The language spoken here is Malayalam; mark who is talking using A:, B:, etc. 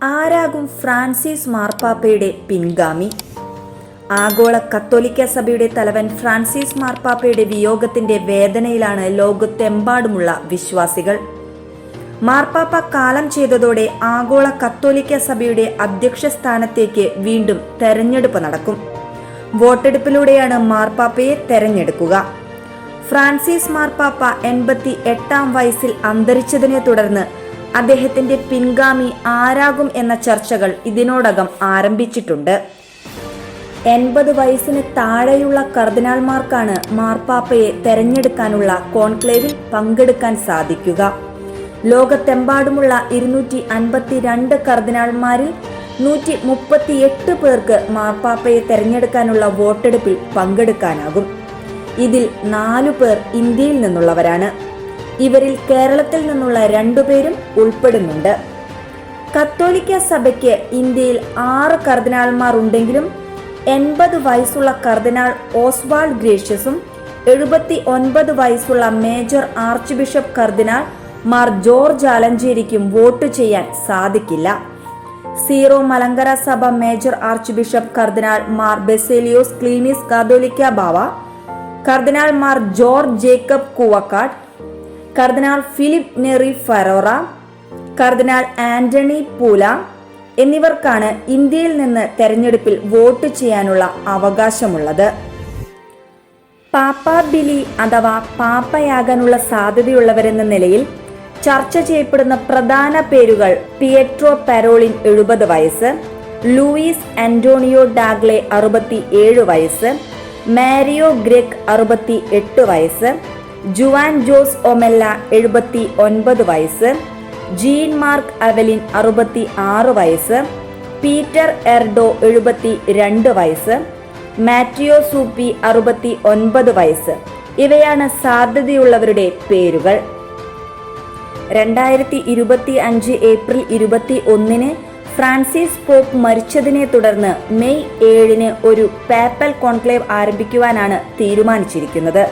A: ആരാകും ഫ്രാൻസിസ് മാർപ്പാപ്പയുടെ പിൻഗാമി? ആഗോള കത്തോലിക്ക സഭയുടെ തലവൻ ഫ്രാൻസിസ് മാർപ്പാപ്പയുടെ വിയോഗത്തിന്റെ വേദനയിലാണ് ലോകത്തെമ്പാടുമുള്ള വിശ്വാസികൾ. മാർപ്പാപ്പ കാലം ചെയ്തതോടെ ആഗോള കത്തോലിക്ക സഭയുടെ അധ്യക്ഷ സ്ഥാനത്തേക്ക് വീണ്ടും തെരഞ്ഞെടുപ്പ് നടക്കും. വോട്ടെടുപ്പിലൂടെയാണ് മാർപ്പാപ്പയെ തെരഞ്ഞെടുക്കുക. ഫ്രാൻസിസ് മാർപ്പാപ്പ 88-ാം വയസ്സിൽ അന്തരിച്ചതിനെ തുടർന്ന് അദ്ദേഹത്തിന്റെ പിൻഗാമി ആരാകും എന്ന ചർച്ചകൾ ഇതിനോടകം ആരംഭിച്ചിട്ടുണ്ട്. 80 വയസ്സിന് താഴെയുള്ള കർദിനാൾമാർക്കാണ് മാർപ്പാപ്പയെ തെരഞ്ഞെടുക്കാനുള്ള കോൺക്ലേവിൽ പങ്കെടുക്കാൻ സാധിക്കുക. ലോകത്തെമ്പാടുമുള്ള 252 കർദിനാൾമാരിൽ 138 പേർക്ക് മാർപ്പാപ്പയെ തെരഞ്ഞെടുക്കാനുള്ള വോട്ടെടുപ്പിൽ പങ്കെടുക്കാനാകും. ഇതിൽ 4 പേർ ഇന്ത്യയിൽ നിന്നുള്ളവരാണ്. ഇവരിൽ കേരളത്തിൽ നിന്നുള്ള 2 പേരും ഉൾപ്പെടുന്നുണ്ട്. കത്തോലിക്ക സഭയ്ക്ക് ഇന്ത്യയിൽ 6 കർദിനാൾമാർ ഉണ്ടെങ്കിലും 80 വയസ്സുള്ള കർദിനാൾ ഓസ്വാൾഡ് ഗ്രേഷ്യസും 79 വയസ്സുള്ള മേജർ ആർച്ച് ബിഷപ്പ് കർദിനാൾ മാർ ജോർജ് ആലഞ്ചേരിക്കും വോട്ട് ചെയ്യാൻ സാധിക്കില്ല. സീറോ മലങ്കര സഭ മേജർ ആർച്ച് ബിഷപ്പ് കർദിനാൾ മാർ ബെസേലിയോസ് ക്ലീമിസ് കാതോലിക്ക ബാവ, കർദിനാൾ മാർ ജോർജ് ജേക്കബ് കൂവക്കാട്, കർദിനാൾ ഫിലിപ്പ് നെറി ഫെറോറ, കർദിനാൾ ആന്റണി പൂല എന്നിവർക്കാണ് ഇന്ത്യയിൽ നിന്ന് തെരഞ്ഞെടുപ്പിൽ വോട്ട് ചെയ്യാനുള്ള അവകാശമുള്ളത്. പാപ്പാബിലി അഥവാ പാപ്പയാകാനുള്ള സാധ്യതയുള്ളവരെന്ന നിലയിൽ ചർച്ച ചെയ്യപ്പെടുന്ന പ്രധാന പേരുകൾ പിയട്രോ പാരോളിൻ 70 വയസ്സ്, ലൂയിസ് ആന്റോണിയോ ഡാഗ്ലെ 67 വയസ്സ്, മാരിയോ ഗ്രെഗ് 68 വയസ്സ്, ജുവാൻ ജോസ് ഒമെല്ല 79 വയസ്സ്, ജീൻ മാർക്ക് അവലിൻ 66 വയസ്സ്, പീറ്റർ എർഡോ 72 വയസ്സ്, മാറ്റിയോ സൂപ്പി 69 വയസ്സ്. ഇവയാണ് സാധ്യതയുള്ളവരുടെ പേരുകൾ. 2025 ഏപ്രിൽ 21 ഫ്രാൻസിസ് പോപ്പ് മരിച്ചതിനെ തുടർന്ന് മെയ് 7 ഒരു പാപ്പൽ കോൺക്ലേവ് ആരംഭിക്കുവാനാണ് തീരുമാനിച്ചിരിക്കുന്നത്.